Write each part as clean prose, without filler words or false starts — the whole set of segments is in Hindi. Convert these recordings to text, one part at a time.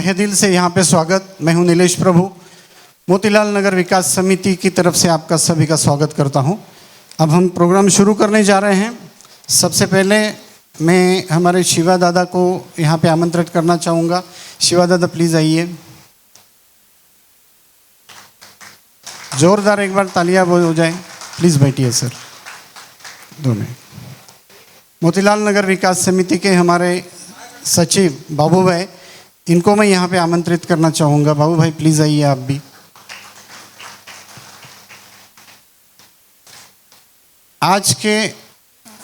तहे दिल से यहाँ पे स्वागत। मैं हूँ नीलेश प्रभु, मोतीलाल नगर विकास समिति की तरफ से आपका सभी का स्वागत करता हूँ। अब हम प्रोग्राम शुरू करने जा रहे हैं। सबसे पहले मैं हमारे शिवा दादा को यहाँ पे आमंत्रित करना चाहूँगा। शिवा दादा प्लीज़ आइए। जोरदार एक बार तालियां हो जाए। प्लीज़ बैठिए सर। 2 मिनट। मोतीलाल नगर विकास समिति के हमारे सचिव बाबू भाई, इनको मैं यहाँ पे आमंत्रित करना चाहूँगा। बाबू भाई प्लीज़ आइए आप भी। आज के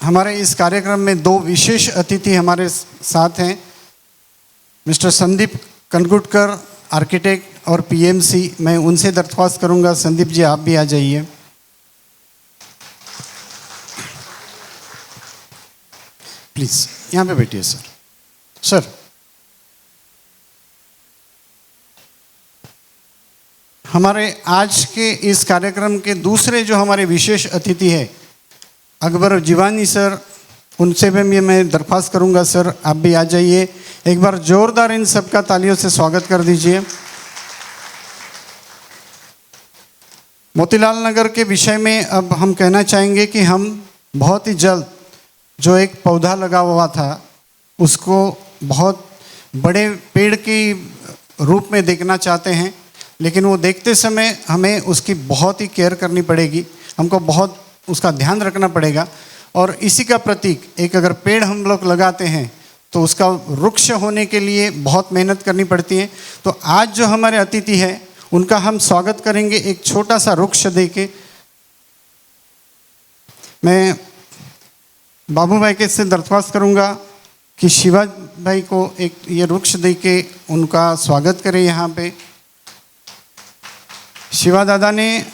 हमारे इस कार्यक्रम में 2 विशेष अतिथि हमारे साथ हैं। मिस्टर संदीप कनगुटकर, आर्किटेक्ट और पीएमसी। मैं उनसे दरख्वास्त करूँगा, संदीप जी आप भी आ जाइए। प्लीज़ यहाँ पे बैठिए सर। सर, हमारे आज के इस कार्यक्रम के दूसरे जो हमारे विशेष अतिथि है अकबर जीवानी सर, उनसे भी मैं दरख्वास्त करूंगा सर आप भी आ जाइए। एक बार जोरदार इन सबका तालियों से स्वागत कर दीजिए। मोतीलाल नगर के विषय में अब हम कहना चाहेंगे कि हम बहुत ही जल्द जो एक पौधा लगा हुआ था उसको बहुत बड़े पेड़ के रूप में देखना चाहते हैं, लेकिन वो देखते समय हमें उसकी बहुत ही केयर करनी पड़ेगी, हमको बहुत उसका ध्यान रखना पड़ेगा। और इसी का प्रतीक एक अगर पेड़ हम लोग लगाते हैं तो उसका वृक्ष होने के लिए बहुत मेहनत करनी पड़ती है। तो आज जो हमारे अतिथि हैं उनका हम स्वागत करेंगे एक छोटा सा वृक्ष दे के। मैं बाबू भाई के से दरख्वास्त करूंगा कि शिवा भाई को एक ये वृक्ष दे के उनका स्वागत करें यहाँ पे। शिवा दादा ने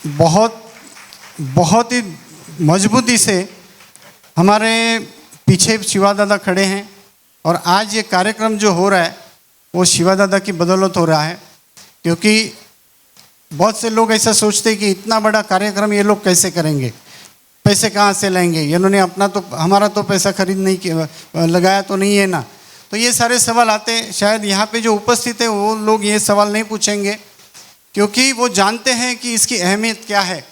बहुत ही मजबूती से हमारे पीछे शिवा दादा खड़े हैं और आज ये कार्यक्रम जो हो रहा है वो शिवा दादा की बदौलत हो रहा है। क्योंकि बहुत से लोग ऐसा सोचते हैं कि इतना बड़ा कार्यक्रम ये लोग कैसे करेंगे, पैसे कहाँ से लाएंगे, इन्होंने अपना तो हमारा तो पैसा खरीद नहीं किया, लगाया तो नहीं है ना। तो ये सारे सवाल आते हैं। शायद यहाँ पे जो उपस्थित है वो लोग ये सवाल नहीं पूछेंगे क्योंकि वो जानते हैं कि इसकी अहमियत क्या है।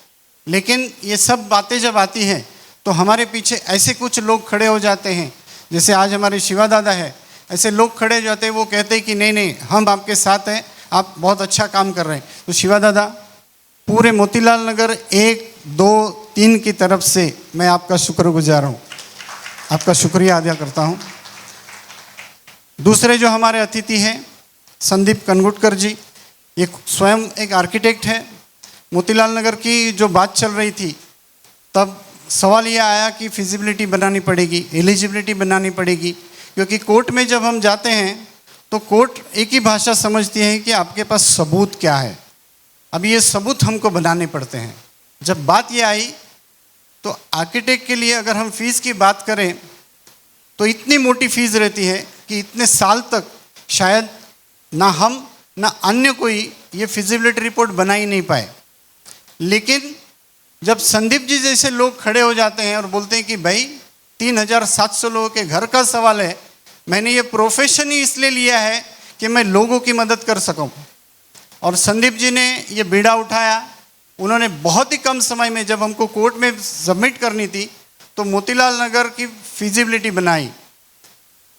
लेकिन ये सब बातें जब आती हैं तो हमारे पीछे ऐसे कुछ लोग खड़े हो जाते हैं, जैसे आज हमारे शिवा दादा है, ऐसे लोग खड़े हो जाते हैं। वो कहते हैं कि नहीं नहीं हम आपके साथ हैं, आप बहुत अच्छा काम कर रहे हैं। तो शिवा दादा, पूरे मोतीलाल नगर 1, 2, 3 की तरफ से मैं आपका शुक्रगुजार हूँ, आपका शुक्रिया अदा करता हूँ। दूसरे जो हमारे अतिथि हैं संदीप कनगुटकर जी, ये स्वयं एक आर्किटेक्ट है। मोतीलाल नगर की जो बात चल रही थी तब सवाल ये आया कि फिजिबिलिटी बनानी पड़ेगी, एलिजिबिलिटी बनानी पड़ेगी, क्योंकि कोर्ट में जब हम जाते हैं तो कोर्ट एक ही भाषा समझती है कि आपके पास सबूत क्या है। अब ये सबूत हमको बनाने पड़ते हैं। जब बात ये आई तो आर्किटेक्ट के लिए अगर हम फीस की बात करें तो इतनी मोटी फीस रहती है कि इतने साल तक शायद ना हम ना अन्य कोई ये फिजिबिलिटी रिपोर्ट बना ही नहीं पाए। लेकिन जब संदीप जी जैसे लोग खड़े हो जाते हैं और बोलते हैं कि भाई 3700 लोगों के घर का सवाल है, मैंने ये प्रोफेशन ही इसलिए लिया है कि मैं लोगों की मदद कर सकूं। और संदीप जी ने ये बीड़ा उठाया। उन्होंने बहुत ही कम समय में जब हमको कोर्ट में सबमिट करनी थी तो मोतीलाल नगर की फिजिबिलिटी बनाई।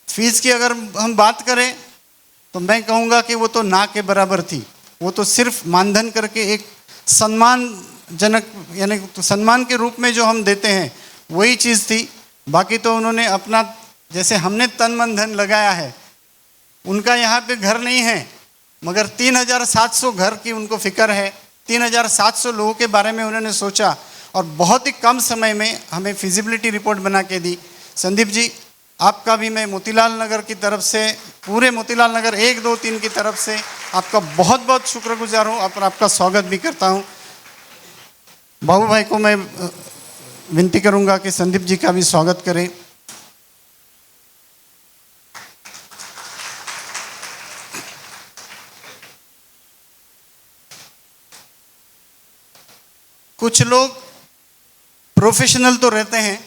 फीस की अगर हम बात करें तो मैं कहूँगा कि वो तो ना के बराबर थी। वो तो सिर्फ मानधन करके एक सम्मानजनक यानी तो सम्मान के रूप में जो हम देते हैं वही चीज़ थी। बाकी तो उन्होंने अपना, जैसे हमने तन मन धन लगाया है, उनका यहाँ पे घर नहीं है मगर 3700 घर की उनको फिक्र है। 3700 लोगों के बारे में उन्होंने सोचा और बहुत ही कम समय में हमें फिजिबिलिटी रिपोर्ट बना के दी। संदीप जी, आपका भी मैं मोतीलाल नगर की तरफ से, पूरे मोतीलाल नगर 1, 2, 3 की तरफ से आपका बहुत बहुत शुक्रगुजार हूँ और आपका स्वागत भी करता हूँ। बाबू भाई को मैं विनती करूँगा कि संदीप जी का भी स्वागत करें। कुछ लोग प्रोफेशनल तो रहते हैं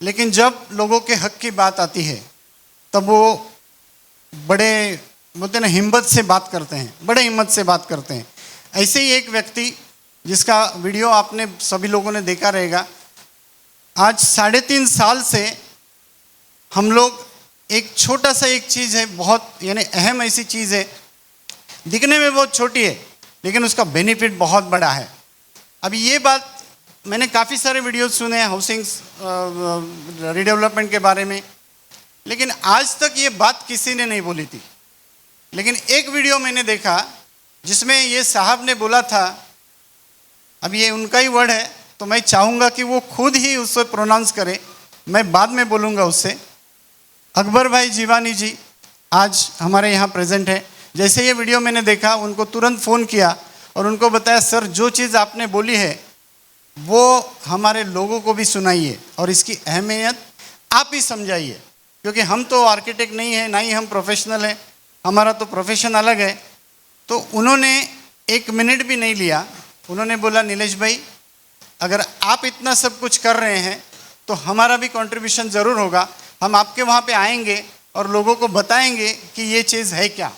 लेकिन जब लोगों के हक की बात आती है तब वो बड़े बोलते ना हिम्मत से बात करते हैं, बड़े हिम्मत से बात करते हैं। ऐसे ही एक व्यक्ति जिसका वीडियो आपने सभी लोगों ने देखा रहेगा, आज 3.5 साल से हम लोग एक छोटा सा एक चीज़ है, बहुत यानी अहम ऐसी चीज़ है, दिखने में बहुत छोटी है लेकिन उसका बेनिफिट बहुत बड़ा है। अभी ये बात मैंने काफ़ी सारे वीडियोस सुने हैं हाउसिंग रीडेवलपमेंट के बारे में, लेकिन आज तक ये बात किसी ने नहीं बोली थी। लेकिन एक वीडियो मैंने देखा जिसमें ये साहब ने बोला था, अब ये उनका ही वर्ड है तो मैं चाहूँगा कि वो खुद ही उससे प्रोनाउंस करे, मैं बाद में बोलूँगा उससे। अकबर भाई जीवानी जी आज हमारे यहाँ प्रेजेंट है। जैसे ये वीडियो मैंने देखा, उनको तुरंत फ़ोन किया और उनको बताया, सर जो चीज़ आपने बोली है वो हमारे लोगों को भी सुनाइए और इसकी अहमियत आप ही समझाइए, क्योंकि हम तो आर्किटेक्ट नहीं है, ना ही हम प्रोफेशनल हैं, हमारा तो प्रोफेशन अलग है। तो उन्होंने 1 मिनट भी नहीं लिया, उन्होंने बोला, नीलेश भाई अगर आप इतना सब कुछ कर रहे हैं तो हमारा भी कंट्रीब्यूशन ज़रूर होगा, हम आपके वहाँ पे आएंगे और लोगों को बताएंगे कि ये चीज़ है क्या,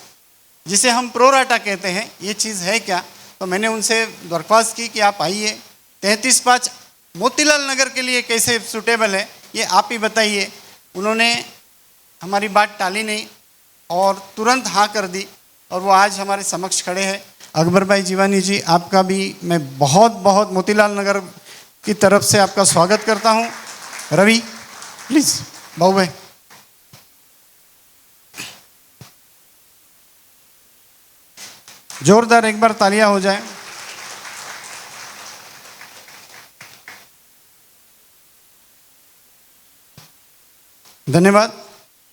जिसे हम प्रोराटा कहते हैं, ये चीज़ है क्या। तो मैंने उनसे दरख्वास्त की कि आप आइए, 33/5 मोतीलाल नगर के लिए कैसे सूटेबल है ये आप ही बताइए। उन्होंने हमारी बात टाली नहीं और तुरंत हाँ कर दी और वो आज हमारे समक्ष खड़े हैं। अकबर भाई जीवानी जी, आपका भी मैं बहुत बहुत मोतीलाल नगर की तरफ से आपका स्वागत करता हूँ। रवि प्लीज़, बाबू भाई। जोरदार एक बार तालियां हो जाए। धन्यवाद।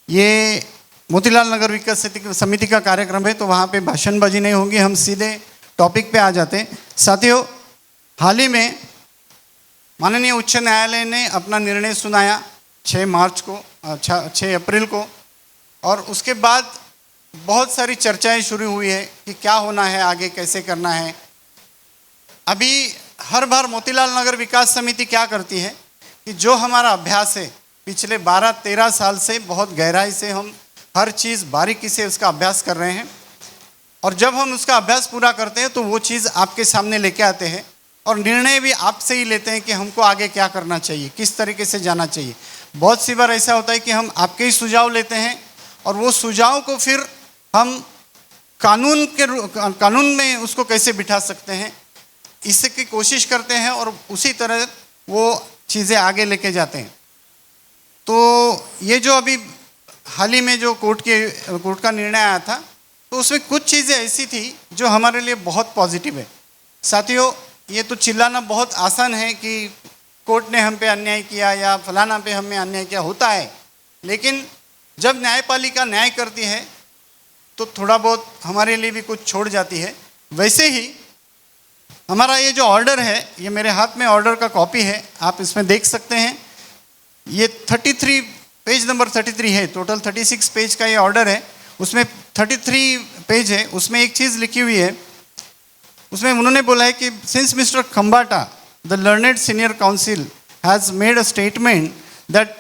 ये मोतीलाल नगर विकास समिति का कार्यक्रम है तो वहाँ पे भाषणबाजी नहीं होगी, हम सीधे टॉपिक पे आ जाते हैं। साथियों, हाल ही में माननीय उच्च न्यायालय ने अपना निर्णय सुनाया 6 अप्रैल को, और उसके बाद बहुत सारी चर्चाएं शुरू हुई है कि क्या होना है आगे, कैसे करना है। अभी हर बार मोतीलाल नगर विकास समिति क्या करती है कि जो हमारा अभ्यास है पिछले 12-13 साल से, बहुत गहराई से हम हर चीज़ बारीकी से उसका अभ्यास कर रहे हैं, और जब हम उसका अभ्यास पूरा करते हैं तो वो चीज़ आपके सामने लेके आते हैं और निर्णय भी आपसे ही लेते हैं कि हमको आगे क्या करना चाहिए, किस तरीके से जाना चाहिए। बहुत सी बार ऐसा होता है कि हम आपके ही सुझाव लेते हैं और वो सुझाव को फिर हम कानून में उसको कैसे बिठा सकते हैं इसकी कोशिश करते हैं और उसी तरह वो चीज़ें आगे लेके जाते हैं। तो ये जो अभी हाल ही में जो कोर्ट का निर्णय आया था तो उसमें कुछ चीज़ें ऐसी थी जो हमारे लिए बहुत पॉजिटिव है। साथियों, ये तो चिल्लाना बहुत आसान है कि कोर्ट ने हम पे अन्याय किया या फलाना पे हमें अन्याय किया, होता है, लेकिन जब न्यायपालिका न्याय करती है तो थोड़ा बहुत हमारे लिए भी कुछ छोड़ जाती है। वैसे ही हमारा ये जो ऑर्डर है, ये मेरे हाथ में ऑर्डर का कॉपी है, आप इसमें देख सकते हैं। ये 33 पेज नंबर 33 है, टोटल 36 पेज का ये ऑर्डर है, उसमें 33 पेज है। उसमें एक चीज़ लिखी हुई है, उसमें उन्होंने बोला है कि since mister Khambata the learned senior council has made a statement that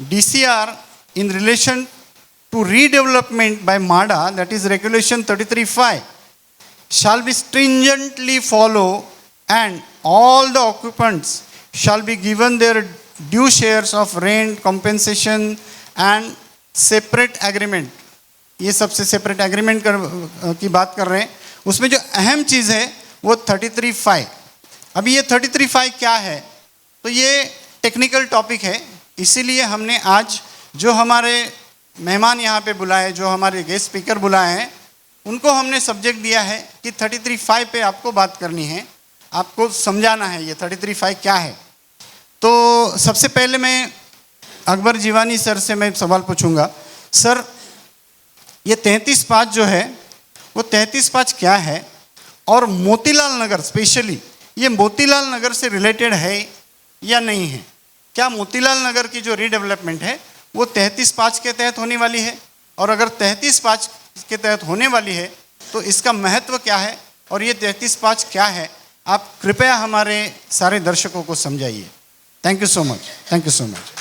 DCR in relation to redevelopment by MADA, that is regulation 33(5), shall be stringently followed and all the occupants shall be given their due shares of rent, compensation and separate agreement। ये सबसे सेपरेट एग्रीमेंट की बात कर रहे हैं। उसमें जो अहम चीज़ है वो 33(5). अभी ये 33(5) क्या है, तो ये टेक्निकल टॉपिक है, इसीलिए हमने आज जो हमारे मेहमान यहाँ पे बुलाए, जो हमारे गेस्ट स्पीकर बुलाए हैं, उनको हमने सब्जेक्ट दिया है कि 33(5) पे आपको बात करनी है, आपको समझाना है ये 33(5) क्या है। तो सबसे पहले मैं अकबर जीवानी सर से मैं सवाल पूछूंगा। सर, ये 33(5) जो है वो 33(5) क्या है, और मोतीलाल नगर स्पेशली ये मोतीलाल नगर से रिलेटेड है या नहीं है? क्या मोतीलाल नगर की जो रीडेवलपमेंट है वो 33(5) के तहत होने वाली है, और अगर 33(5) के तहत होने वाली है तो इसका महत्व क्या है, और ये 33(5) क्या है, आप कृपया हमारे सारे दर्शकों को समझाइए। Thank you so much, thank you so much.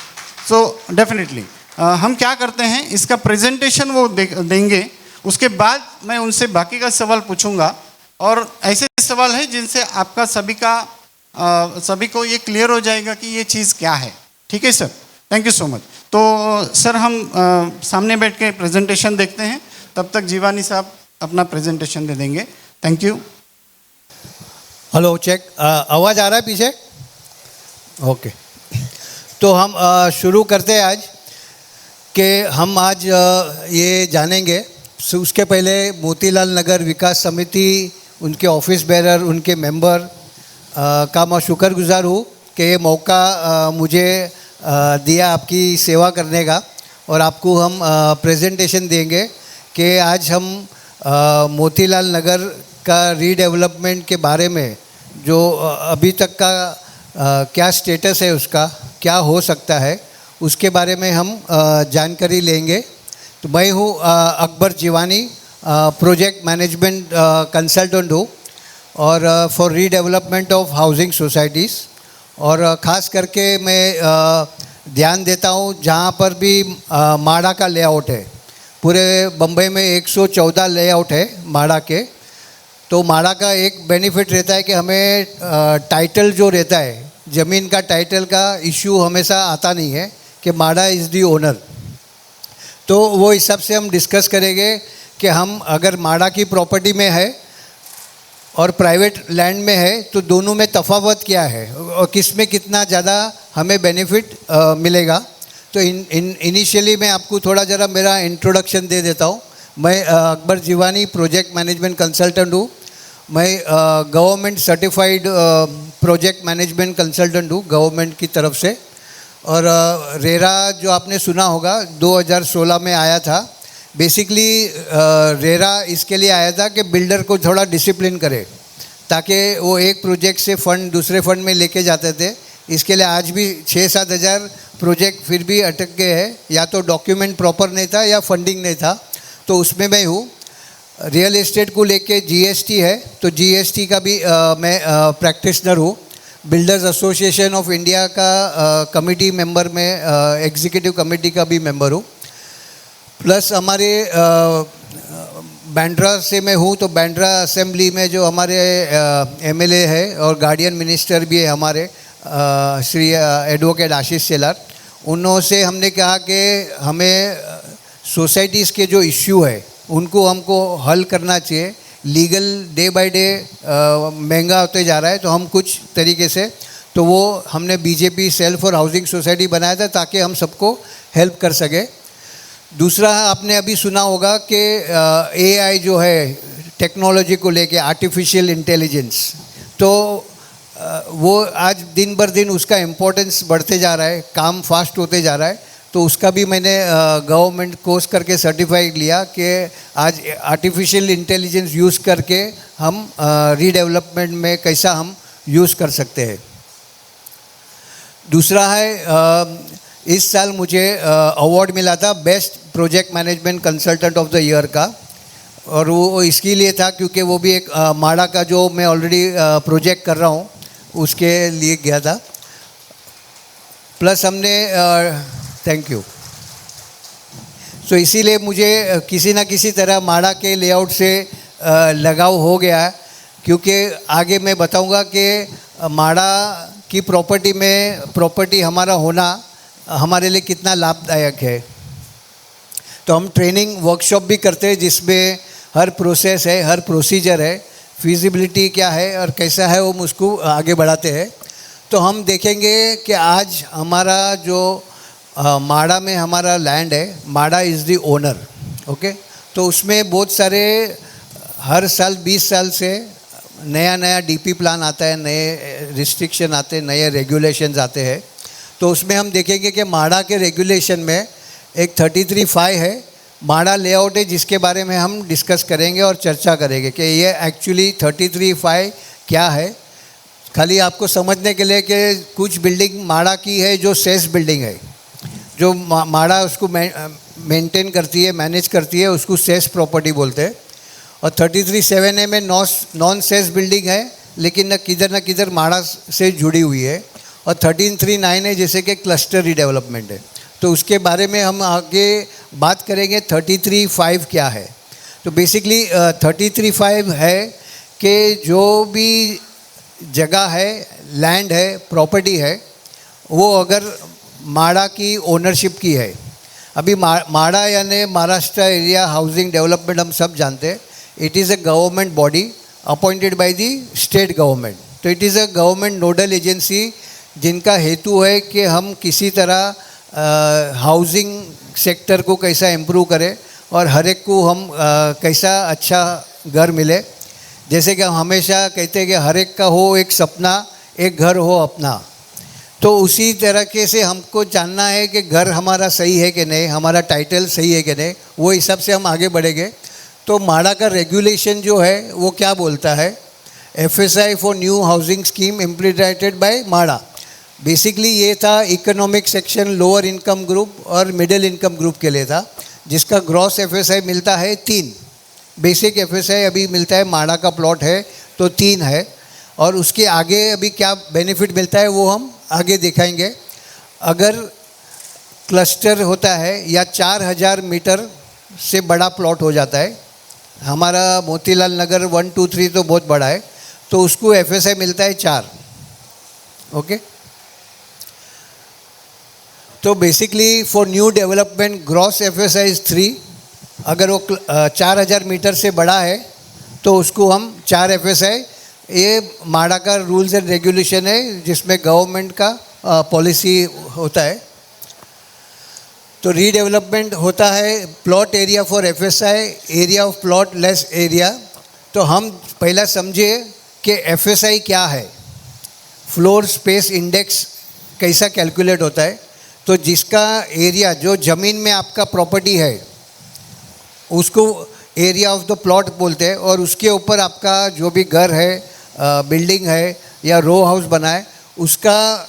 So definitely हम क्या करते हैं, इसका प्रेजेंटेशन वो देंगे, उसके बाद मैं उनसे बाकी का सवाल पूछूंगा, और ऐसे सवाल है जिनसे आपका सभी को ये क्लियर हो जाएगा कि ये चीज़ क्या है। ठीक है sir, thank you so much. तो सर हम सामने बैठ के प्रेजेंटेशन देखते हैं, तब तक जीवानी साहब अपना प्रेजेंटेशन दे देंगे। Thank you. हेलो, चेक, आवाज़ आ रहा है पीछे? ओके, तो हम शुरू करते हैं आज कि हम आज ये जानेंगे। उसके पहले मोतीलाल नगर विकास समिति, उनके ऑफिस बेरर, उनके मेंबर का मैं शुक्रगुजार हूँ कि ये मौका मुझे दिया आपकी सेवा करने का, और आपको हम प्रेजेंटेशन देंगे कि आज हम मोतीलाल नगर का रीडेवलपमेंट के बारे में जो अभी तक का क्या स्टेटस है, उसका क्या हो सकता है, उसके बारे में हम जानकारी लेंगे। तो मैं हूँ Akbar Jiwani, project management consultant हूँ, और for redevelopment of housing societies, और ख़ास करके मैं ध्यान देता हूँ जहाँ पर भी माड़ा का लेआउट है। पूरे बम्बई में 114 लेआउट है माड़ा के। तो माड़ा का एक बेनिफिट रहता है कि हमें टाइटल जो रहता है, ज़मीन का टाइटल का इशू हमेशा आता नहीं है कि माड़ा इज़ दी ओनर। तो वो हिसाब से हम डिस्कस करेंगे कि हम अगर माड़ा की प्रॉपर्टी में है और प्राइवेट लैंड में है तो दोनों में तफावत क्या है और किस में कितना ज़्यादा हमें बेनिफिट मिलेगा। तो इनिशियली मैं आपको थोड़ा ज़रा मेरा इंट्रोडक्शन दे देता हूँ। मैं Akbar Jiwani project management consultant हूँ। मैं government certified project management consultant हूँ गवर्नमेंट की तरफ से। और रेरा जो आपने सुना होगा 2016 में आया था। बेसिकली रेरा इसके लिए आया था कि बिल्डर को थोड़ा डिसिप्लिन करे ताकि वो एक प्रोजेक्ट से फंड दूसरे फंड में लेके जाते थे। इसके लिए आज भी 6-7 हज़ार प्रोजेक्ट फिर भी अटक गए हैं, या तो डॉक्यूमेंट प्रॉपर नहीं था या फंडिंग नहीं था। तो उसमें मैं हूँ। रियल एस्टेट को लेके जीएसटी है, तो जीएसटी का भी मैं प्रैक्टिशनर हूँ। बिल्डर्स एसोसिएशन ऑफ इंडिया का कमेटी मेंबर में, एग्जीक्यूटिव कमेटी का भी मेंबर हूँ। प्लस हमारे बैंड्रा से मैं हूँ, तो बैंड्रा असेंबली में जो हमारे एमएलए है और गार्डियन मिनिस्टर भी है हमारे श्री एडवोकेट आशीष शेलार, उन्होंने से हमने कहा कि हमें सोसाइटीज़ के जो इश्यू है उनको हमको हल करना चाहिए। लीगल डे बाय डे महंगा होते जा रहा है, तो हम कुछ तरीके से, तो वो हमने BJP cell for housing society बनाया था ताकि हम सबको हेल्प कर सके। दूसरा, आपने अभी सुना होगा कि एआई जो है टेक्नोलॉजी को लेके, आर्टिफिशियल इंटेलिजेंस, तो वो आज दिन बर दिन उसका इम्पोर्टेंस बढ़ते जा रहा है, काम फास्ट होते जा रहा है। तो उसका भी मैंने गवर्नमेंट कोर्स करके सर्टिफाइड लिया कि आज आर्टिफिशियल इंटेलिजेंस यूज़ करके हम रीडेवलपमेंट में कैसा हम यूज़ कर सकते हैं। दूसरा है, इस साल मुझे अवार्ड मिला था best project management consultant of the year का, और वो इसके लिए था क्योंकि वो भी एक माड़ा का जो मैं ऑलरेडी प्रोजेक्ट कर रहा हूँ उसके लिए गया था। प्लस हमने थैंक यू। सो इसीलिए मुझे किसी ना किसी तरह माड़ा के लेआउट से लगाव हो गया, क्योंकि आगे मैं बताऊंगा कि माड़ा की प्रॉपर्टी हमारा होना हमारे लिए कितना लाभदायक है। तो हम ट्रेनिंग वर्कशॉप भी करते हैं जिसमें हर प्रोसेस है, हर प्रोसीजर है, फिजिबिलिटी क्या है और कैसा है वो उसको आगे बढ़ाते हैं। तो हम देखेंगे कि आज हमारा जो माड़ा में हमारा लैंड है, माड़ा इज़ दी ओनर, ओके। तो उसमें बहुत सारे हर साल 20 साल से नया डीपी प्लान आता है, नए रिस्ट्रिक्शन आते हैं, नए रेगुलेशंस आते हैं। तो उसमें हम देखेंगे कि माड़ा के रेगुलेशन में एक 33(5) है, माड़ा लेआउट है, जिसके बारे में हम डिस्कस करेंगे और चर्चा करेंगे कि ये एक्चुअली 33(5) क्या है। खाली आपको समझने के लिए कि कुछ बिल्डिंग माड़ा की है जो सेस बिल्डिंग है, जो माड़ा उसको मेंटेन करती है, मैनेज करती है, उसको सेस प्रॉपर्टी बोलते हैं। और 33(7) में नॉन सेस बिल्डिंग है लेकिन न किधर माड़ा से जुड़ी हुई है। और 13(3)(9) है जैसे कि क्लस्टर रीडेवलपमेंट है। तो उसके बारे में हम आगे बात करेंगे 33(5) क्या है। तो बेसिकली 33(5) है कि जो भी जगह है, लैंड है, प्रॉपर्टी है, वो अगर माड़ा की ओनरशिप की है, अभी माड़ा यानी महाराष्ट्र एरिया हाउसिंग डेवलपमेंट हम सब जानते हैं, it is a government body appointed by the state government. तो it is a government nodal agency जिनका हेतु है कि हम किसी तरह हाउसिंग सेक्टर को कैसा इम्प्रूव करें और हर एक को हम कैसा अच्छा घर मिले। जैसे कि हम हमेशा कहते हैं कि हर एक का हो एक सपना, एक घर हो अपना। तो उसी तरीके से हमको जानना है कि घर हमारा सही है कि नहीं, हमारा टाइटल सही है कि नहीं, वो हिसाब से हम आगे बढ़ेंगे। तो माड़ा का रेगुलेशन जो है वो क्या बोलता है, FSI for new housing scheme implemented by माड़ा। बेसिकली ये था economic section lower income group और मिडिल इनकम ग्रुप के लिए था, जिसका ग्रॉस FSI मिलता है 3। बेसिक FSI अभी मिलता है, माड़ा का प्लॉट है तो 3 है, और उसके आगे अभी क्या बेनिफिट मिलता है वो हम आगे दिखाएंगे। अगर क्लस्टर होता है या 4000 मीटर से बड़ा प्लॉट हो जाता है, हमारा मोतीलाल नगर 1, 2, 3 तो बहुत बड़ा है, तो उसको FSI मिलता है 4। ओके, तो basically for new development gross FSI is 3। अगर वो 4000 मीटर से बड़ा है तो उसको हम 4 FSI, ये माड़ा का रूल्स एंड रेगुलेशन है जिसमें गवर्नमेंट का पॉलिसी होता है। तो रीडेवलपमेंट होता है plot area for FSI, area of plot less area. तो हम पहला समझे कि FSI क्या है, फ्लोर स्पेस इंडेक्स कैसा कैलकुलेट होता है। तो जिसका एरिया, जो ज़मीन में आपका प्रॉपर्टी है उसको एरिया ऑफ द प्लॉट बोलते हैं, और उसके ऊपर आपका जो भी घर है, बिल्डिंग है या रो हाउस बना है, उसका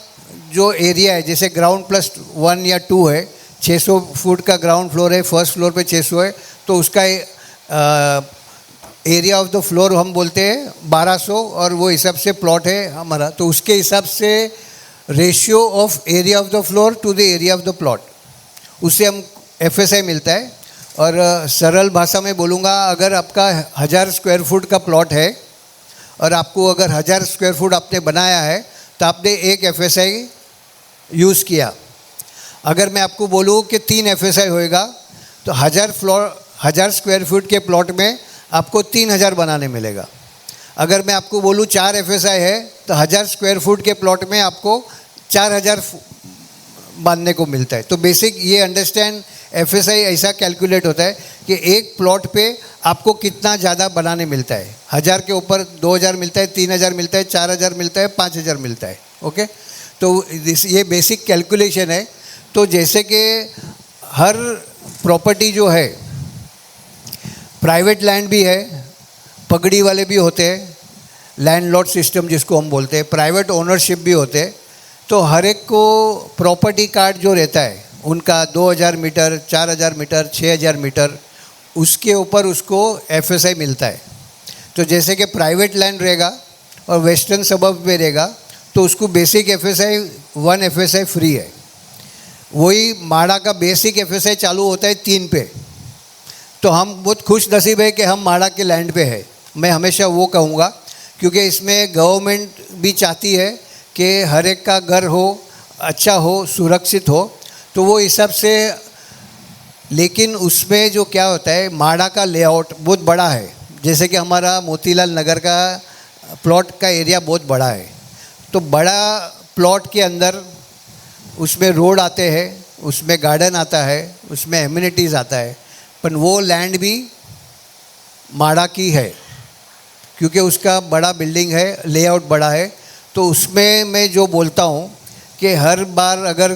जो एरिया है, जैसे ग्राउंड +1 या 2 है, 600 फुट का ग्राउंड फ्लोर है, फर्स्ट फ्लोर पे 600 है, तो उसका एरिया ऑफ द फ्लोर हम बोलते हैं 1200, और वो हिसाब से प्लॉट है हमारा। तो उसके हिसाब से ratio of area of the floor to the area of the plot, उससे हम FSI मिलता है। और सरल भाषा में बोलूँगा, अगर आपका 1000 स्क्वायर फुट का प्लॉट है और आपको अगर 1000 स्क्वायर फुट आपने बनाया है तो आपने 1 FSI यूज़ किया। अगर मैं आपको बोलूँ कि 3 FSI होएगा तो 1000 स्क्वायर फुट के प्लॉट में आपको 3000 बनाने मिलेगा। अगर मैं आपको बोलूँ 4 FSI है तो 1000 स्क्वायर फुट के प्लॉट में आपको 4000 बांधने को मिलता है। तो बेसिक ये अंडरस्टैंड, FSI ऐसा कैलकुलेट होता है कि एक प्लॉट पे आपको कितना ज़्यादा बनाने मिलता है। 1000 के ऊपर 2000 मिलता है, 3000 मिलता है, 4000 मिलता है, 5000 मिलता है। ओके, तो ये बेसिक कैलकुलेशन है। तो जैसे कि हर प्रॉपर्टी जो है, प्राइवेट लैंड भी है, पगड़ी वाले भी होते हैं, लैंडलॉर्ड सिस्टम जिसको हम बोलते हैं, प्राइवेट ओनरशिप भी होते हैं। तो हर एक को प्रॉपर्टी कार्ड जो रहता है उनका 2000 मीटर, 4000 मीटर, 6000 मीटर, उसके ऊपर उसको FSI मिलता है। तो जैसे कि प्राइवेट लैंड रहेगा और वेस्टर्न सबर्ब में रहेगा तो उसको बेसिक FSI 1 FSI फ्री है। वही माड़ा का बेसिक FSI चालू होता है 3 पे। तो हम बहुत खुश नसीब है कि हम माड़ा के लैंड पे है, मैं हमेशा वो कहूँगा, क्योंकि इसमें गवर्नमेंट भी चाहती है कि हर एक का घर हो, अच्छा हो, सुरक्षित हो, तो वो हिसाब से। लेकिन उसमें जो क्या होता है, माड़ा का लेआउट बहुत बड़ा है। जैसे कि हमारा मोतीलाल नगर का प्लॉट का एरिया बहुत बड़ा है, तो बड़ा प्लॉट के अंदर उसमें रोड आते हैं, उसमें गार्डन आता है, उसमें एम्यूनिटीज़ आता है, पर वो लैंड भी माड़ा की है क्योंकि उसका बड़ा बिल्डिंग है, लेआउट बड़ा है। तो उसमें मैं जो बोलता हूँ कि हर बार अगर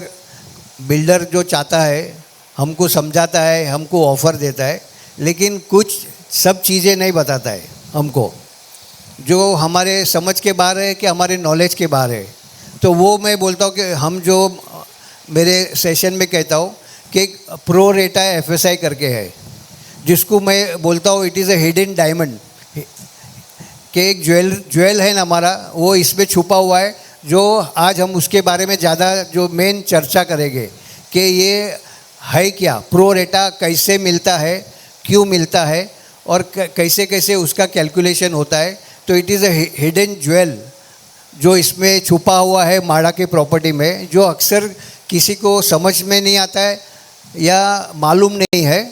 बिल्डर जो चाहता है हमको समझाता है, हमको ऑफ़र देता है, लेकिन कुछ सब चीज़ें नहीं बताता है हमको, जो हमारे समझ के बाहर है कि हमारे नॉलेज के बाहर है। तो वो मैं बोलता हूँ कि हम जो मेरे सेशन में कहता हूँ कि प्रो रेटा FSI करके है, जिसको मैं बोलता हूँ it is a hidden diamond, कि एक ज्वेल है ना हमारा, वो इसमें छुपा हुआ है, जो आज हम उसके बारे में ज़्यादा जो मेन चर्चा करेंगे कि ये है क्या, प्रो रेटा कैसे मिलता है, क्यों मिलता है, और कैसे कैसे उसका कैलकुलेशन होता है। तो it is a hidden jewel जो इसमें छुपा हुआ है माड़ा की प्रॉपर्टी में, जो अक्सर किसी को समझ में नहीं आता है या मालूम नहीं है।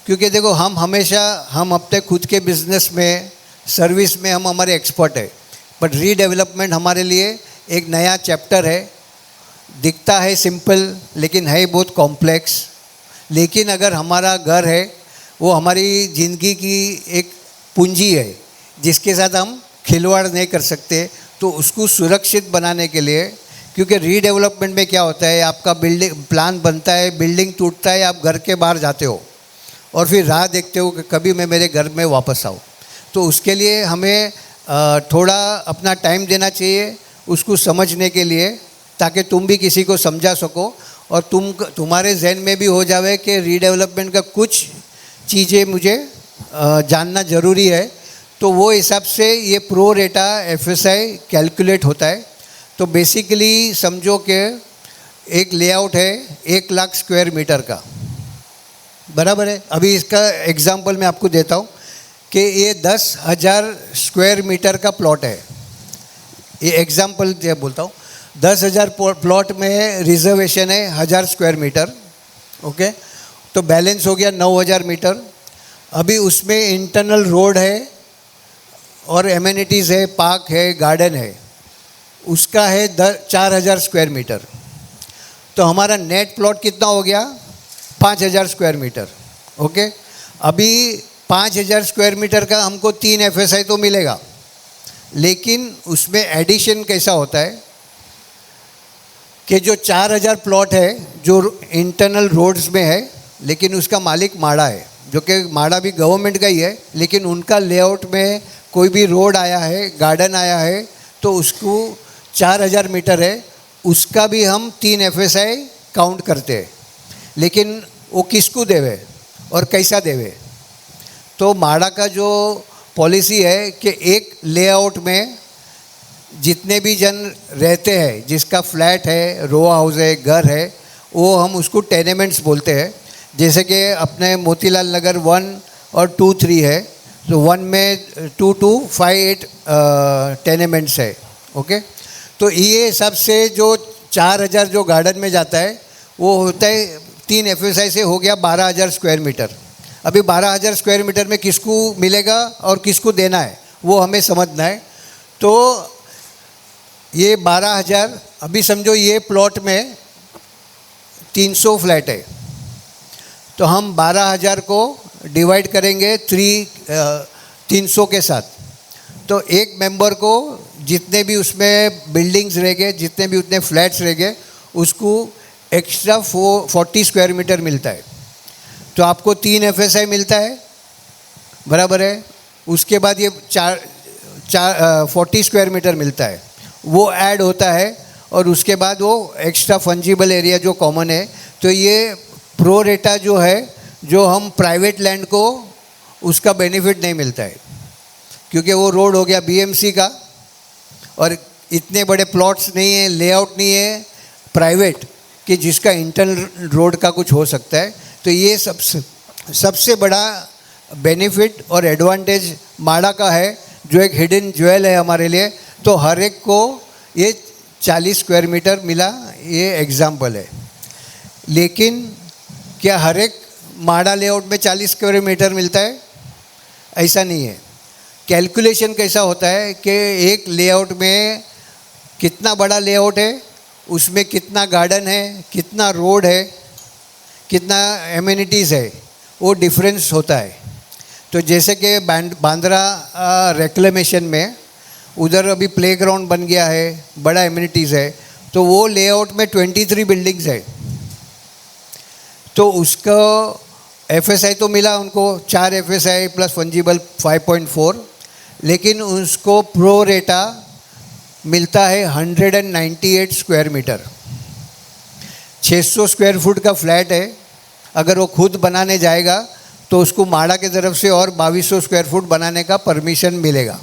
क्योंकि देखो हम अपने खुद के बिजनेस में, सर्विस में हम हमारे एक्सपर्ट है, बट रीडेवलपमेंट हमारे लिए एक नया चैप्टर है। दिखता है सिंपल लेकिन है बहुत कॉम्प्लेक्स। लेकिन अगर हमारा घर है वो हमारी ज़िंदगी की एक पूंजी है जिसके साथ हम खिलवाड़ नहीं कर सकते। तो उसको सुरक्षित बनाने के लिए, क्योंकि रीडेवलपमेंट में क्या होता है, आपका बिल्डिंग प्लान बनता है, बिल्डिंग टूटता है, आप घर के बाहर जाते हो और फिर राह देखते हो कि कभी मैं मेरे घर में वापस आऊँ। तो उसके लिए हमें थोड़ा अपना टाइम देना चाहिए उसको समझने के लिए, ताकि तुम भी किसी को समझा सको और तुम्हारे जहन में भी हो जावे कि रीडेवलपमेंट का कुछ चीज़ें मुझे जानना ज़रूरी है। तो वो हिसाब से ये प्रो रेटा FSI कैलकुलेट होता है। तो बेसिकली समझो कि एक लेआउट है 1 लाख स्क्वायर मीटर का, बराबर है। अभी इसका एग्जांपल मैं आपको देता हूँ कि ये 10,000 स्क्वायर मीटर का प्लॉट है। ये एग्जांपल बोलता हूँ, 10,000 प्लॉट में रिजर्वेशन है 1,000 स्क्वायर मीटर, ओके। तो बैलेंस हो गया 9,000 मीटर। अभी उसमें इंटरनल रोड है और एमेनिटीज़ है, पार्क है, गार्डन है, उसका है 4,000 स्क्वायर मीटर। तो हमारा नेट प्लॉट कितना हो गया, 5,000 स्क्वायर मीटर, ओके। अभी 5,000 स्क्वायर मीटर का हमको 3 FSI तो मिलेगा, लेकिन उसमें एडिशन कैसा होता है कि जो 4,000 प्लॉट है जो इंटरनल रोड्स में है, लेकिन उसका मालिक माड़ा है, जो कि माड़ा भी गवर्नमेंट का ही है, लेकिन उनका लेआउट में कोई भी रोड आया है, गार्डन आया है, तो उसको 4,000 मीटर है, उसका भी हम 3 FSI काउंट करते हैं। लेकिन वो किसको देवे और कैसा देवे। तो माड़ा का जो पॉलिसी है कि एक लेआउट में जितने भी जन रहते हैं, जिसका फ्लैट है, रो हाउस है, घर है, वो हम उसको टेनेमेंट्स बोलते हैं। जैसे कि अपने मोतीलाल नगर 1 और 2, 3 है, तो 1 में 2 to 5 टेनेमेंट्स है, ओके। तो ये हिसाब से जो 4,000 जो गार्डन में जाता है वो होता है 3 FSI से हो गया 12,000 स्क्वायर मीटर। अभी 12,000 स्क्वायर मीटर में किसको मिलेगा और किसको देना है वो हमें समझना है। तो ये 12,000, अभी समझो ये प्लॉट में 300 फ्लैट है, तो हम 12,000 को डिवाइड करेंगे 300 के साथ। तो एक मेंबर को जितने भी उसमें बिल्डिंग्स रह गए, जितने भी उतने फ्लैट्स रह गए, उसको एक्स्ट्रा 40 स्क्वायर मीटर मिलता है। तो आपको 3 FSI मिलता है, बराबर है। उसके बाद ये 40 स्क्वायर मीटर मिलता है, वो ऐड होता है, और उसके बाद वो एक्स्ट्रा फंजिबल एरिया जो कॉमन है। तो ये प्रो रेटा जो है, जो हम प्राइवेट लैंड को उसका बेनिफिट नहीं मिलता है, क्योंकि वो रोड हो गया BMC का और इतने बड़े प्लॉट्स नहीं है, लेआउट नहीं है प्राइवेट कि जिसका इंटरनल रोड का कुछ हो सकता है। तो ये सबसे बड़ा बेनिफिट और एडवांटेज माड़ा का है, जो एक हिडन ज्वेल है हमारे लिए। तो हर एक को ये 40 स्क्वायर मीटर मिला, ये एग्जाम्पल है। लेकिन क्या हर एक माड़ा लेआउट में 40 स्क्वायर मीटर मिलता है? ऐसा नहीं है। कैलकुलेशन कैसा होता है कि एक लेआउट में कितना बड़ा लेआउट है, उसमें कितना गार्डन है, कितना रोड है, कितना एमिनिटीज़ है, वो डिफरेंस होता है। तो जैसे कि बांद्रा रेक्लेमेशन में उधर अभी प्लेग्राउंड बन गया है, बड़ा एमिनिटीज़ है, तो वो लेआउट में 23 बिल्डिंग्स है। तो उसका FSI तो मिला उनको 4 FSI प्लस फंजिबल 5.4, लेकिन उसको प्रो रेटा मिलता है 198 स्क्वायर मीटर। 600 स्क्वायर फुट का फ्लैट है, अगर वो खुद बनाने जाएगा तो उसको माड़ा की तरफ से और 2200 स्क्वायर फुट बनाने का परमिशन मिलेगा।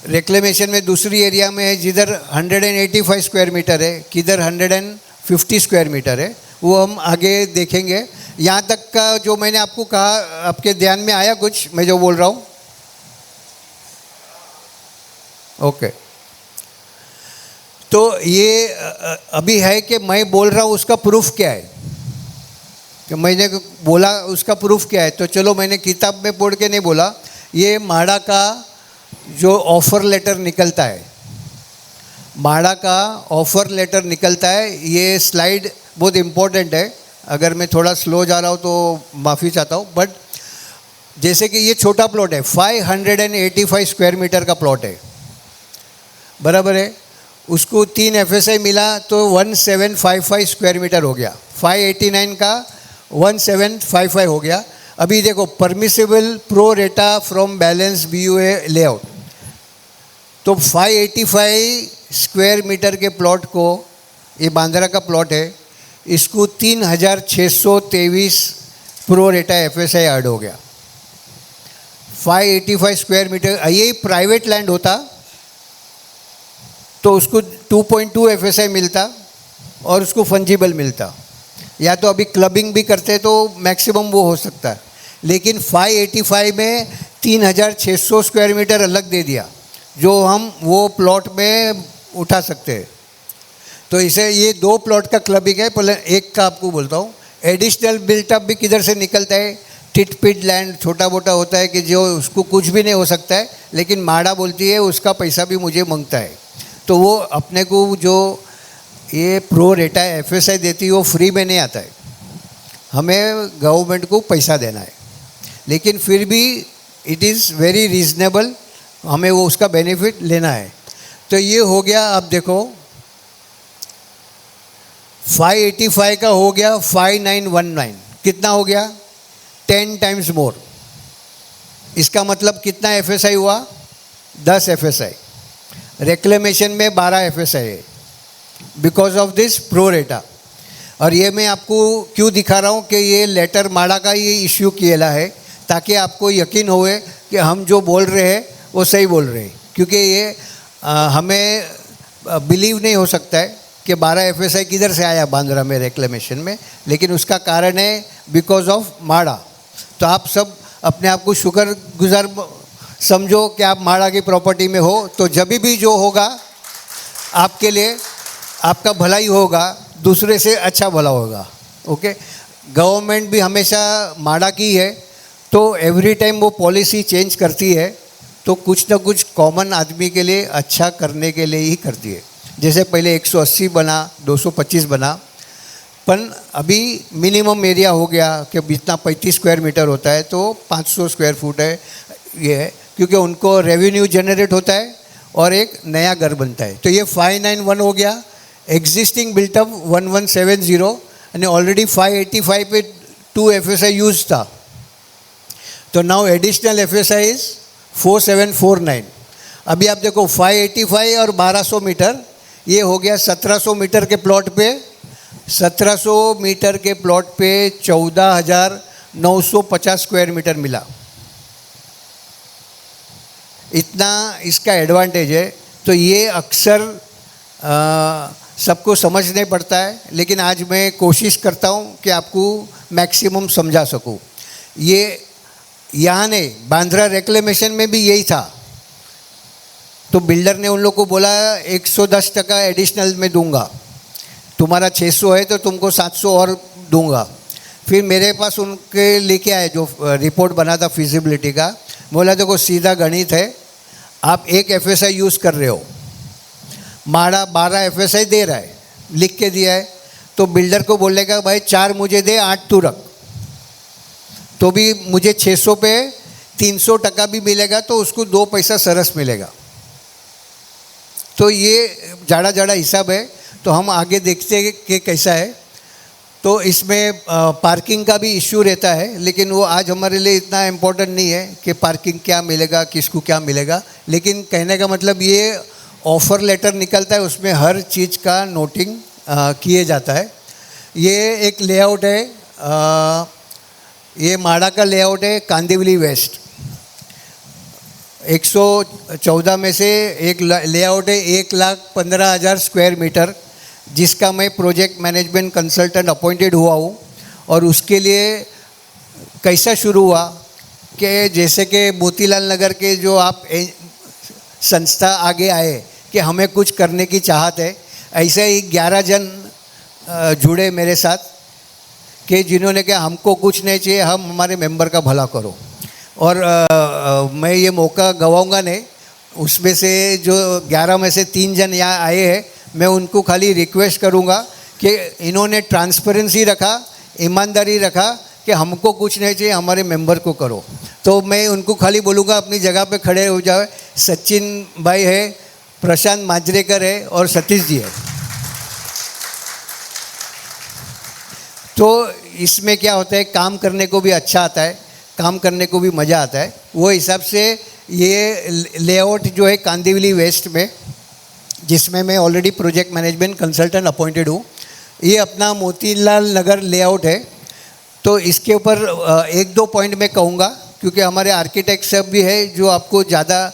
रेक्लेमेशन में दूसरी एरिया में है जिधर 185 स्क्वायर मीटर है, किधर 150 स्क्वायर मीटर है, वो हम आगे देखेंगे। यहाँ तक का जो मैंने आपको कहा, आपके ध्यान में आया कुछ मैं जो बोल रहा हूँ? ओके। तो ये अभी है कि मैं बोल रहा हूँ उसका प्रूफ क्या है, कि मैंने बोला उसका प्रूफ क्या है? तो चलो, मैंने किताब में पढ़ के नहीं बोला, ये माड़ा का जो ऑफ़र लेटर निकलता है, माड़ा का ऑफ़र लेटर निकलता है। ये स्लाइड बहुत इम्पोर्टेंट है, अगर मैं थोड़ा स्लो जा रहा हूँ तो माफ़ी चाहता हूँ। बट जैसे कि ये छोटा प्लॉट है, 585 स्क्वायर मीटर का प्लॉट है, बराबर है। उसको 3 FSI मिला तो 1755 स्क्वायर मीटर हो गया। 589 का 1755 हो गया। अभी देखो, परमिसिबल प्रो रेटा फ्रॉम बैलेंस BUA लेआउट, तो 585 स्क्वायर मीटर के प्लॉट को, ये बांद्रा का प्लॉट है, इसको 3623 प्रो रेटा FSI ऐड हो गया। 585 स्क्वायर मीटर, यही प्राइवेट लैंड होता तो उसको 2.2 FSI मिलता और उसको फंजिबल मिलता, या तो अभी क्लबिंग भी करते तो मैक्सिमम वो हो सकता है। लेकिन 585 में 3600 स्क्वायर मीटर अलग दे दिया, जो हम वो प्लॉट में उठा सकते हैं। तो इसे ये 2 प्लॉट का क्लबिंग है। पहले एक का आपको बोलता हूँ, एडिशनल बिल्टअप भी किधर से निकलता है? टिट-पिट लैंड छोटा मोटा होता है कि जो उसको कुछ भी नहीं हो सकता है, लेकिन माड़ा बोलती है उसका पैसा भी मुझे मांगता है। तो वो अपने को जो ये प्रो रेटा FSI देती है वो फ्री में नहीं आता है, हमें गवर्नमेंट को पैसा देना है। लेकिन फिर भी इट इज़ वेरी रीज़नेबल, हमें वो उसका बेनिफिट लेना है। तो ये हो गया। अब देखो, 585 का हो गया 5919, कितना हो गया? 10 टाइम्स मोर। इसका मतलब कितना FSI हुआ? 10 FSI। रेक्लेमेशन में 12 FSI है बिकॉज ऑफ दिस प्रो रेटा। और ये मैं आपको क्यों दिखा रहा हूँ कि ये लेटर माड़ा का ये इश्यू किया है, ताकि आपको यकीन होए कि हम जो बोल रहे हैं वो सही बोल रहे हैं। क्योंकि ये हमें बिलीव नहीं हो सकता है कि 12 FSI किधर से आया बांद्रा में रेक्लेमेशन में, लेकिन उसका कारण है बिकॉज ऑफ माड़ा। तो आप सब अपने आप को शुक्रगुजार समझो कि आप माड़ा की प्रॉपर्टी में हो, तो जब भी जो होगा आपके लिए आपका भला ही होगा, दूसरे से अच्छा भला होगा। ओके, गवर्नमेंट भी हमेशा माड़ा की है, तो एवरी टाइम वो पॉलिसी चेंज करती है, तो कुछ ना कुछ कॉमन आदमी के लिए अच्छा करने के लिए ही करती है। जैसे पहले 180 बना, 225 बना, पर अभी मिनिमम एरिया हो गया कि जितना 35 स्क्वायर मीटर होता है तो 500 स्क्वायर फुट है। ये है क्योंकि उनको रेवेन्यू जनरेट होता है और एक नया घर बनता है। तो ये 591 हो गया। एग्जिस्टिंग बिल्टअप 1170 અને ऑलरेडी 585 पे 2 FSI यूज था, तो नाउ एडिशनल FSI इज 4749। अभी आप देखो 585 और 1200 मीटर, ये हो गया 1700 मीटर के प्लॉट पे, 1700 मीटर के प्लॉट पे 14,950 स्क्वायर मीटर मिला। इतना इसका एडवांटेज है। तो ये अक्सर सबको समझने पड़ता है, लेकिन आज मैं कोशिश करता हूँ कि आपको मैक्सिमम समझा सकूँ। ये यहाँ नहीं, बांद्रा रेक्लेमेशन में भी यही था। तो बिल्डर ने उन लोग को बोला 110% एडिशनल में दूंगा, तुम्हारा 600 है तो तुमको 700 और दूंगा। फिर मेरे पास उनके लेके आए जो रिपोर्ट बना था फिजिबिलिटी का, बोला देखो सीधा गणित है, आप एक FSI यूज़ कर रहे हो, माड़ा 12 FSI दे रहा है, लिख के दिया है, तो बिल्डर को बोलेगा भाई 4 मुझे दे, 8 तू रख, तो भी मुझे 600 पे 300% भी मिलेगा, तो उसको 2 पैसा सरस मिलेगा। तो ये जाड़ा जाड़ा हिसाब है। तो हम आगे देखते हैं कि कैसा है। तो इसमें पार्किंग का भी इश्यू रहता है, लेकिन वो आज हमारे लिए इतना इम्पोर्टेंट नहीं है कि पार्किंग क्या मिलेगा, किसको क्या मिलेगा। लेकिन कहने का मतलब ये ऑफ़र लेटर निकलता है, उसमें हर चीज़ का नोटिंग किए जाता है। ये एक लेआउट है, ये माड़ा का लेआउट है, कांदिवली वेस्ट। 114 में से एक लेआउट है 1,15,000 स्क्वायर मीटर, जिसका मैं प्रोजेक्ट मैनेजमेंट कंसल्टेंट अपॉइंटेड हुआ हूँ। और उसके लिए कैसा शुरू हुआ कि जैसे कि मोतीलाल नगर के जो आप संस्था आगे आए कि हमें कुछ करने की चाहत है, ऐसे ही 11 जन जुड़े मेरे साथ कि जिन्होंने कहा हमको कुछ नहीं चाहिए, हम हमारे मेंबर का भला करो। और मैं ये मौका गवाऊंगा नहीं। उसमें से जो 11 में से 3 जन यहाँ आए हैं, मैं उनको खाली रिक्वेस्ट करूँगा कि इन्होंने ट्रांसपेरेंसी रखा, ईमानदारी रखा कि हमको कुछ नहीं चाहिए, हमारे मेंबर को करो। तो मैं उनको खाली बोलूँगा अपनी जगह पे खड़े हो जाओ। सचिन भाई है, प्रशांत माजरेकर है और सतीश जी है। तो इसमें क्या होता है, काम करने को भी अच्छा आता है, काम करने को भी मज़ा आता है। वो हिसाब से ये लेआउट जो है कांदिवली वेस्ट में, जिसमें मैं already project management consultant appointed हूँ, ये अपना मोतीलाल नगर लेआउट है। तो इसके ऊपर 1-2 पॉइंट मैं कहूँगा, क्योंकि हमारे आर्किटेक्ट सब भी है जो आपको ज़्यादा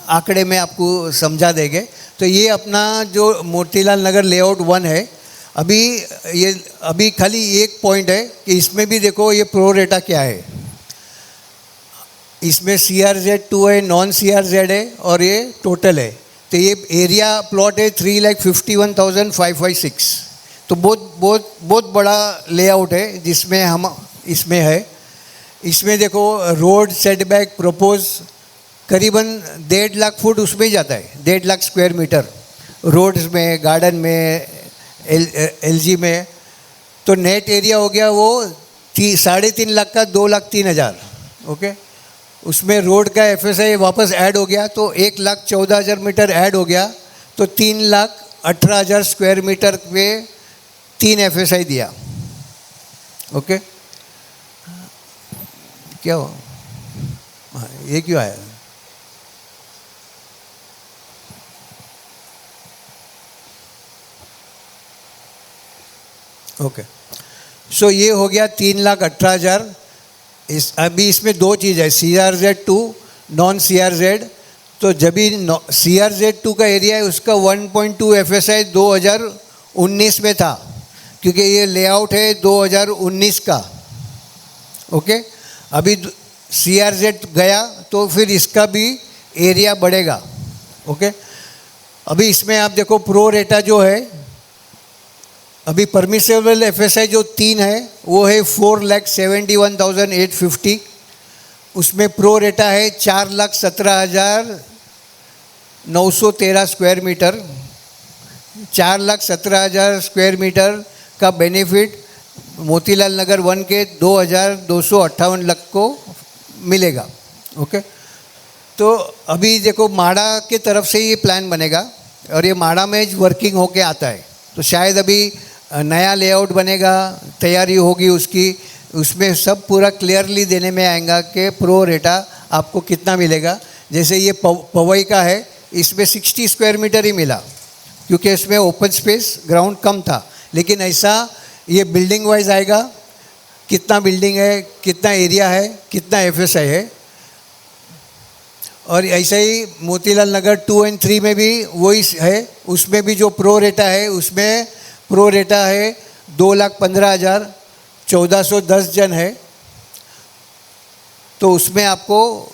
आंकड़े में आपको समझा देंगे। तो ये अपना जो मोतीलाल नगर लेआउट 1 है, अभी खाली एक पॉइंट है कि इसमें भी देखो ये प्रो रेटा क्या है। इसमें CRZ2 है, नॉन CRZ है और ये टोटल है। तो ये एरिया प्लॉट है 3,51,556। तो बहुत बड़ा लेआउट है जिसमें हम इसमें है। इसमें देखो रोड सेटबैक प्रपोज करीबन 1.5 लाख फुट उसमें ही जाता है, 1.5 लाख स्क्वायर मीटर रोड्स में, गार्डन में, LG में। तो नेट एरिया हो गया वो 3.5 लाख का 2,03,000। ओके, उसमें रोड का FSI वापस ऐड हो गया तो 1,14,000 मीटर ऐड हो गया, तो 3,18,000 स्क्वायर मीटर पे 3 FSI दिया। ओके, क्या हुआ? हाँ, ये क्यों आया? ओके, सो ये हो गया 3,18,000। अभी इसमें 2 चीज़ है, CRZ2 नॉन CRZ। तो जब भी CRZ2 का एरिया है उसका 1.2 FSI 2019 में था, क्योंकि ये लेआउट है 2019 का। ओके, अभी CRZ गया तो फिर इसका भी एरिया बढ़ेगा। ओके, अभी इसमें आप देखो प्रो रेटा जो है, अभी परमिसेबल FSI जो 3 है वो है 4,71,850। उसमें प्रो रेटा है 4,17,913 स्क्वायर मीटर। 4,17,000 स्क्वायर मीटर का बेनिफिट मोतीलाल नगर 1 के 2,258 लाख को मिलेगा। ओके, तो अभी देखो माड़ा के तरफ से ये प्लान बनेगा और ये माड़ा में वर्किंग होके आता है। तो शायद अभी नया लेआउट बनेगा, तैयारी होगी उसकी, उसमें सब पूरा क्लियरली देने में आएगा कि प्रो रेटा आपको कितना मिलेगा। जैसे ये पवई का है, इसमें 60 स्क्वायर मीटर ही मिला, क्योंकि इसमें ओपन स्पेस ग्राउंड कम था। लेकिन ऐसा ये बिल्डिंग वाइज आएगा, कितना बिल्डिंग है, कितना एरिया है, कितना FSI है। और ऐसा ही मोतीलाल नगर 2 और 3 में भी वही है। उसमें भी जो प्रो रेटा है, उसमें प्रो रेटा है 2,15,000, 1,410 जन है। तो उसमें आपको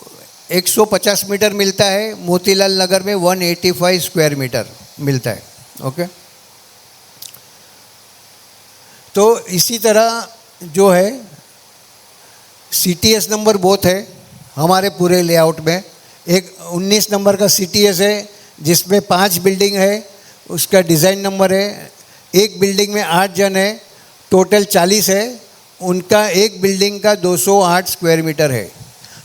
150 मीटर मिलता है, मोतीलाल नगर में 185 स्क्वायर मीटर मिलता है। ओके, तो इसी तरह जो है CTS नंबर बहुत है हमारे पूरे लेआउट में। एक 19 नंबर का CTS है जिसमें 5 बिल्डिंग है, उसका डिज़ाइन नंबर है। एक बिल्डिंग में 8 जन है, टोटल 40 है, उनका एक बिल्डिंग का 208 स्क्वायर मीटर है।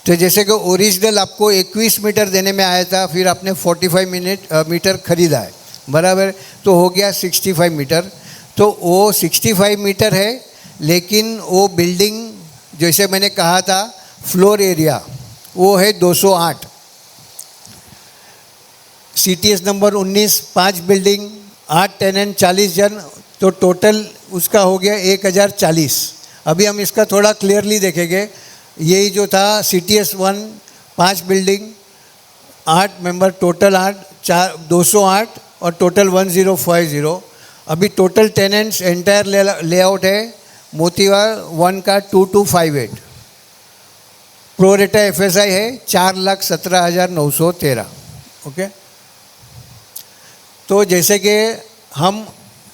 तो जैसे कि ओरिजिनल आपको 21 मीटर देने में आया था, फिर आपने 45 मीटर खरीदा है, बराबर, तो हो गया 65 मीटर। तो वो 65 मीटर है, लेकिन वो बिल्डिंग जैसे मैंने कहा था फ्लोर एरिया वो है 208। CTS नंबर 19, 5 बिल्डिंग, 8 टेनेंट, 40 जन, तो टोटल उसका हो गया 1,040। अभी हम इसका थोड़ा क्लियरली देखेंगे। यही जो था CTS 1, 5 बिल्डिंग, 8 मेंबर, टोटल 8, 208 और टोटल 1050। अभी टोटल टेनेंट्स एंटायर लेआउट है मोतीवार 1 का 2258, प्रो रेटा FSI है 4,17,913। ओके, तो जैसे कि हम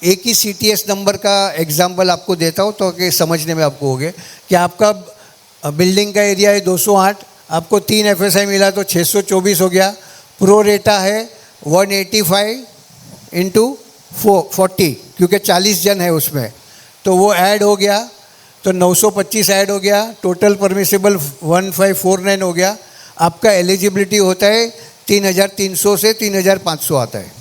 एक ही CTS नंबर का एग्जांपल आपको देता हूँ तो कि समझने में आपको हो गया कि आपका बिल्डिंग का एरिया है 208, आपको 3 FSI मिला तो 624 हो गया। प्रो रेटा है 185 इंटू 40, क्योंकि 40 जन है उसमें, तो वो ऐड हो गया तो 925 ऐड हो गया, टोटल परमिसिबल 1549 हो गया। आपका एलिजिबिलिटी होता है 3,300 से 3,500 आता है।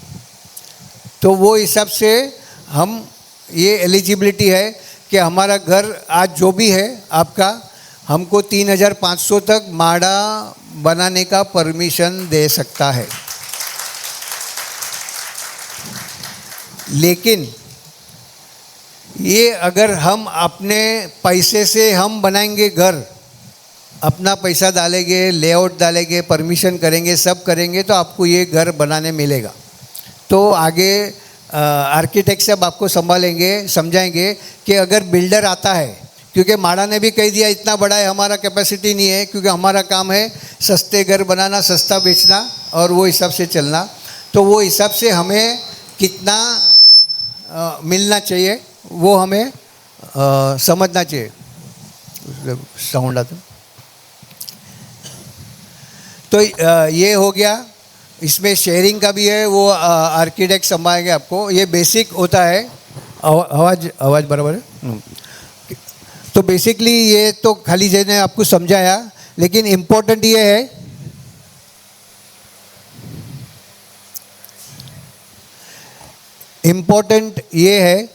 तो वो हिसाब से हम ये एलिजिबिलिटी है कि हमारा घर आज जो भी है आपका, हमको 3,500 तक माड़ा बनाने का परमिशन दे सकता है। लेकिन ये अगर हम अपने पैसे से हम बनाएंगे घर, अपना पैसा डालेंगे, लेआउट डालेंगे, परमिशन करेंगे, सब करेंगे, तो आपको ये घर बनाने मिलेगा। तो आगे आर्किटेक्ट सब आपको संभालेंगे, समझाएंगे कि अगर बिल्डर आता है, क्योंकि माड़ा ने भी कह दिया इतना बड़ा है, हमारा कैपेसिटी नहीं है, क्योंकि हमारा काम है सस्ते घर बनाना, सस्ता बेचना और वो हिसाब से चलना। तो वो हिसाब से हमें कितना मिलना चाहिए वो हमें समझना चाहिए। साउंड आता तो ये हो गया। इसमें शेयरिंग का भी है, वो आर्किटेक्ट संभालेंगे आपको। ये बेसिक होता है। आवाज़ बराबर है। तो बेसिकली ये तो खाली जैसे आपको समझाया, लेकिन इम्पोर्टेंट ये है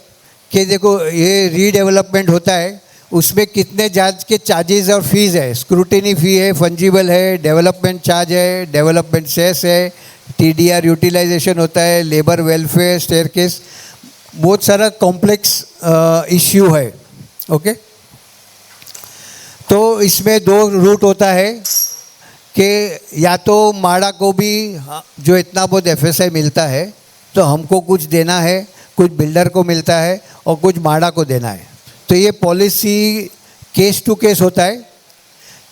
कि देखो ये रीडेवलपमेंट होता है, उसमें कितने जांच के चार्जेस और फीस है। स्क्रूटिनी फ़ी है, फंजिबल है, डेवलपमेंट चार्ज है, डेवलपमेंट सेस है, TDR यूटिलाइजेशन होता है, लेबर वेलफेयर, स्टेयरकेस, बहुत सारा कॉम्प्लेक्स इश्यू है। ओके, तो इसमें 2 रूट होता है कि या तो माड़ा को भी जो इतना बहुत FSI मिलता है तो हमको कुछ देना है, कुछ बिल्डर को मिलता है और कुछ माड़ा को देना है। तो ये पॉलिसी केस टू केस होता है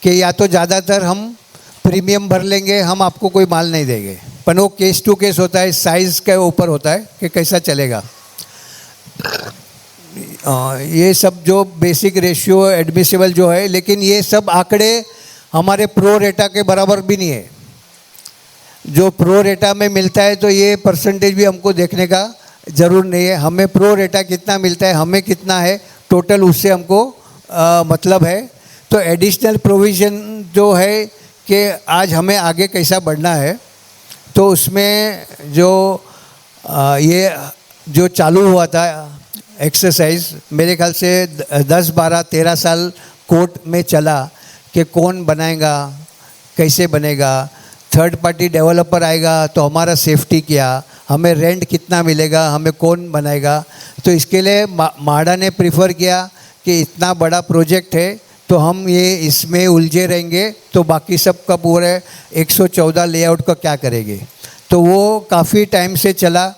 कि या तो ज़्यादातर हम प्रीमियम भर लेंगे, हम आपको कोई माल नहीं देंगे, पर वो केस टू केस होता है, साइज़ के ऊपर होता है कि कैसा चलेगा। ये सब जो बेसिक रेशियो एडमिसिबल जो है, लेकिन ये सब आंकड़े हमारे प्रो रेटा के बराबर भी नहीं है। जो प्रो रेटा में मिलता है तो ये परसेंटेज भी हमको देखने का ज़रूर नहीं है। हमें प्रो रेटा कितना मिलता है, हमें कितना है टोटल, उससे हमको मतलब है। तो एडिशनल प्रोविज़न जो है कि आज हमें आगे कैसा बढ़ना है, तो उसमें जो ये जो चालू हुआ था एक्सरसाइज, मेरे ख्याल से 10, 12, 13 साल कोर्ट में चला कि कौन बनाएगा, कैसे बनेगा, थर्ड पार्टी डेवलपर आएगा तो हमारा सेफ्टी क्या, हमें रेंट कितना मिलेगा, हमें कौन बनाएगा। तो इसके लिए माड़ा ने प्रीफर किया कि इतना बड़ा प्रोजेक्ट है तो हम ये इसमें उलझे रहेंगे तो बाकी सब का पूरे 114 लेआउट का क्या करेंगे। तो वो काफ़ी टाइम से चला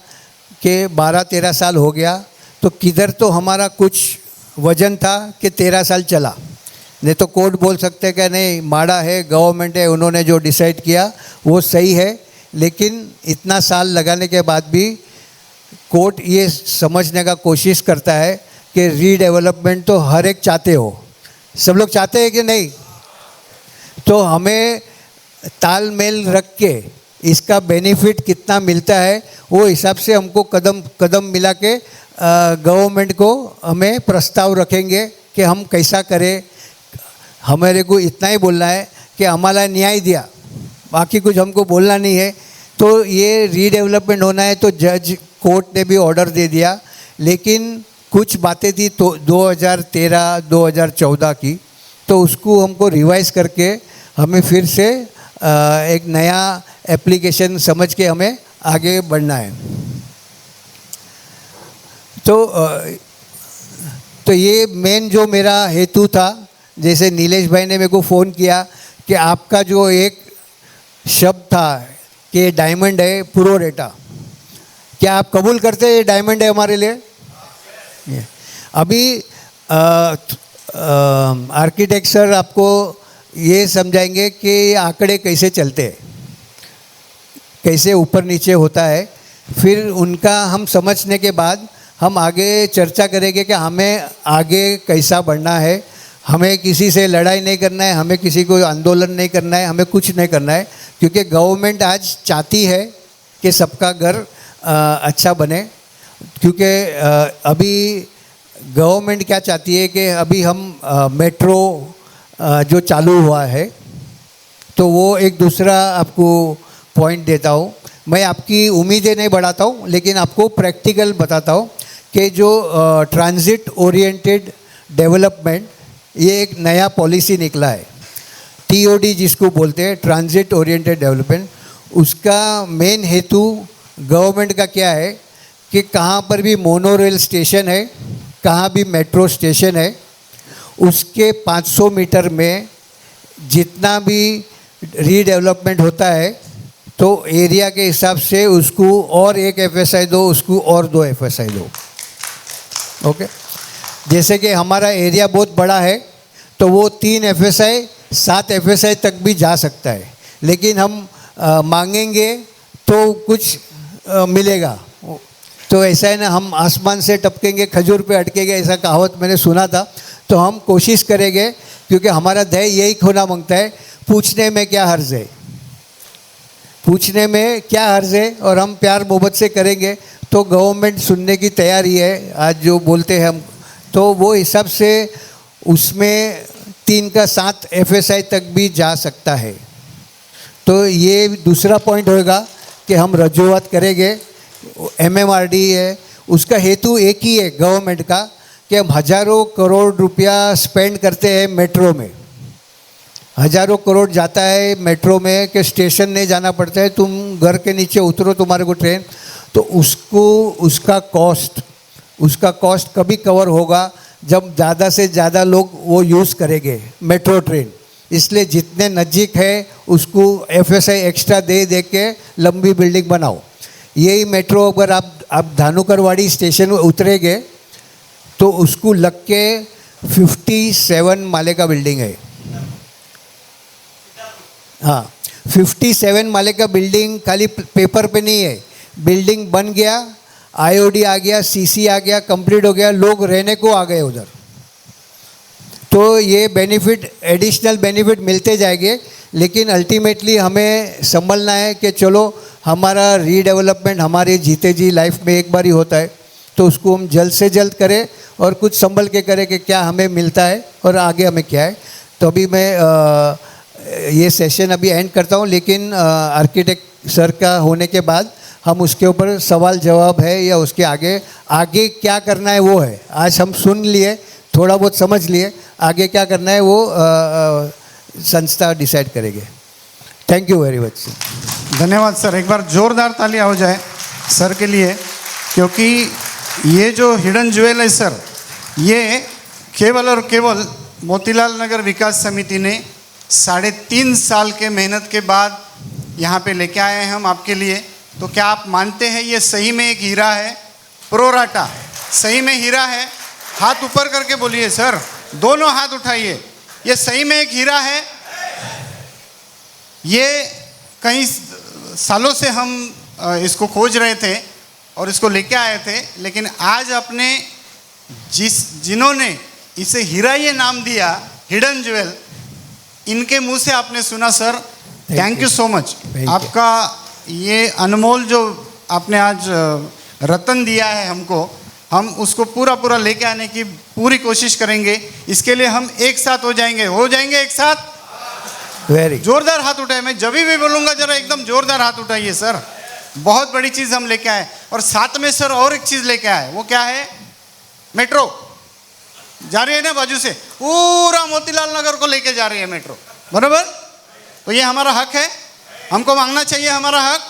कि 12-13 साल हो गया। तो किधर तो हमारा कुछ वजन था कि 13 साल चला, नहीं तो कोर्ट बोल सकते कि नहीं माड़ा है, गवर्नमेंट है, उन्होंने जो डिसाइड किया वो सही है। लेकिन इतना साल लगाने के बाद भी कोर्ट ये समझने का कोशिश करता है कि रीडेवलपमेंट तो हर एक चाहते हो, सब लोग चाहते हैं कि नहीं। तो हमें तालमेल रख के इसका बेनिफिट कितना मिलता है वो हिसाब से हमको कदम कदम मिला के गवर्नमेंट को हमें प्रस्ताव रखेंगे कि हम कैसा करें। हमारे को इतना ही बोलना है कि हमारा न्याय दिया, बाकी कुछ हमको बोलना नहीं है। तो ये रीडेवलपमेंट होना है तो जज कोर्ट ने भी ऑर्डर दे दिया, लेकिन कुछ बातें थी तो 2013-2014 की, तो उसको हमको रिवाइज करके हमें फिर से एक नया एप्लीकेशन समझ के हमें आगे बढ़ना है। तो ये मेन जो मेरा हेतु था, जैसे नीलेश भाई ने मेरे को फ़ोन किया कि आपका जो एक शब्द था कि डायमंड है प्रो रेटा, क्या आप कबूल करते हैं ये डायमंड है हमारे लिए? अभी आर्किटेक्ट सर आपको ये समझाएंगे कि ये आंकड़े कैसे चलते हैं, कैसे ऊपर नीचे होता है। फिर उनका हम समझने के बाद हम आगे चर्चा करेंगे कि हमें आगे कैसा बढ़ना है। हमें किसी से लड़ाई नहीं करना है, हमें किसी को आंदोलन नहीं करना है, हमें कुछ नहीं करना है, क्योंकि गवर्नमेंट आज चाहती है कि सबका घर अच्छा बने। क्योंकि अभी गवर्नमेंट क्या चाहती है कि अभी हम मेट्रो जो चालू हुआ है, तो वो एक दूसरा आपको पॉइंट देता हूँ। मैं आपकी उम्मीदें नहीं बढ़ाता हूँ, लेकिन आपको प्रैक्टिकल बताता हूँ कि जो ट्रांजिट ओरिएंटेड डेवलपमेंट, ये एक नया पॉलिसी निकला है, TOD जिसको बोलते हैं, ट्रांजिट ओरिएंटेड डेवलपमेंट। उसका मेन हेतु गवर्नमेंट का क्या है कि कहाँ पर भी मोनो रेल स्टेशन है, कहाँ भी मेट्रो स्टेशन है, उसके 500 मीटर में जितना भी रीडेवलपमेंट होता है तो एरिया के हिसाब से उसको और एक FSI दो, उसको और 2 FSI दो। ओके, जैसे कि हमारा एरिया बहुत बड़ा है तो वो 3 FSI 7 FSI तक भी जा सकता है, लेकिन हम मांगेंगे तो कुछ मिलेगा। तो ऐसा है ना, हम आसमान से टपकेंगे खजूर पे अटकेंगे, ऐसा कहावत मैंने सुना था। तो हम कोशिश करेंगे, क्योंकि हमारा ध्येय यही होना मांगता है, पूछने में क्या हर्ज है, पूछने में क्या हर्ज है, और हम प्यार मोहब्बत से करेंगे तो गवर्नमेंट सुनने की तैयारी है। आज जो बोलते हैं हम, तो वो हिसाब से उसमें 3 का 7 FSI तक भी जा सकता है। तो ये दूसरा पॉइंट होगा कि हम रजूआत करेंगे। MMRD है, उसका हेतु एक ही है गवर्नमेंट का कि हम हज़ारों करोड़ रुपया स्पेंड करते हैं मेट्रो में, हज़ारों करोड़ जाता है मेट्रो में कि स्टेशन नहीं जाना पड़ता है, तुम घर के नीचे उतरो तुम्हारे को ट्रेन, तो उसका कॉस्ट कभी कवर होगा जब ज़्यादा से ज़्यादा लोग वो यूज़ करेंगे मेट्रो ट्रेन। इसलिए जितने नज़दीक है उसको FSI एक्स्ट्रा दे के लंबी बिल्डिंग बनाओ। यही मेट्रो अगर आप धानुकरवाड़ी स्टेशन में उतरेंगे तो उसको लग के 57 माले का बिल्डिंग है। हाँ, 57 माले का बिल्डिंग खाली पेपर पे नहीं है, बिल्डिंग बन गया, IOD आ गया, CC आ गया, कंप्लीट हो गया, लोग रहने को आ गए उधर। तो ये बेनिफिट, एडिशनल बेनिफिट मिलते जाएंगे, लेकिन अल्टीमेटली हमें संभलना है कि चलो हमारा रीडेवलपमेंट हमारे जीते जी लाइफ में एक बार ही होता है, तो उसको हम जल्द से जल्द करें और कुछ संभल के करें कि क्या हमें मिलता है और आगे हमें क्या है। तो अभी मैं ये सेशन अभी एंड करता हूँ, लेकिन आर्किटेक्ट सर का होने के बाद हम उसके ऊपर सवाल जवाब है या उसके आगे क्या करना है वो है। आज हम सुन लिए, थोड़ा बहुत समझ लिए, आगे क्या करना है वो संस्था डिसाइड करेंगे। Thank you very much. धन्यवाद सर, एक बार जोरदार तालियां हो जाए सर के लिए, क्योंकि ये जो हिडन ज्वेल है सर, ये केवल और केवल मोतीलाल नगर विकास समिति ने 3.5 साल के मेहनत के बाद यहाँ पे लेके आए हैं हम आपके लिए। तो क्या आप मानते हैं ये सही में एक हीरा है? प्रोराटा सही में हीरा है? हाथ ऊपर करके बोलिए सर, दोनों हाथ उठाइए, ये सही में एक हीरा है। ये कई सालों से हम इसको खोज रहे थे और इसको लेके आए थे, लेकिन आज आपने जिन्होंने इसे हीरा ये नाम दिया, हिडन ज्वेल, इनके मुंह से आपने सुना sir. Thank you so much. आपका ये अनमोल जो आपने आज रतन दिया है हमको, हम उसको पूरा लेके आने की पूरी कोशिश करेंगे। इसके लिए हम एक साथ हो जाएंगे एक साथ। वेरी जोरदार हाथ उठाए, मैं जब भी बोलूंगा जरा एकदम जोरदार हाथ उठाइए सर। बहुत बड़ी चीज हम लेके आए, और साथ में सर और एक चीज लेके आए, वो क्या है? मेट्रो जा रही है ना, बाजू से पूरा मोतीलाल नगर को लेके जा रही है मेट्रो, बराबर? तो ये हमारा हक है, हमको मांगना चाहिए हमारा हक।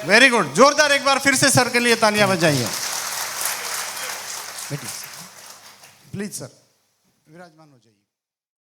वेरी गुड, जोरदार एक बार फिर से सर के लिए तालियां बजाइए। प्लीज सर विराजमान हो जाइए।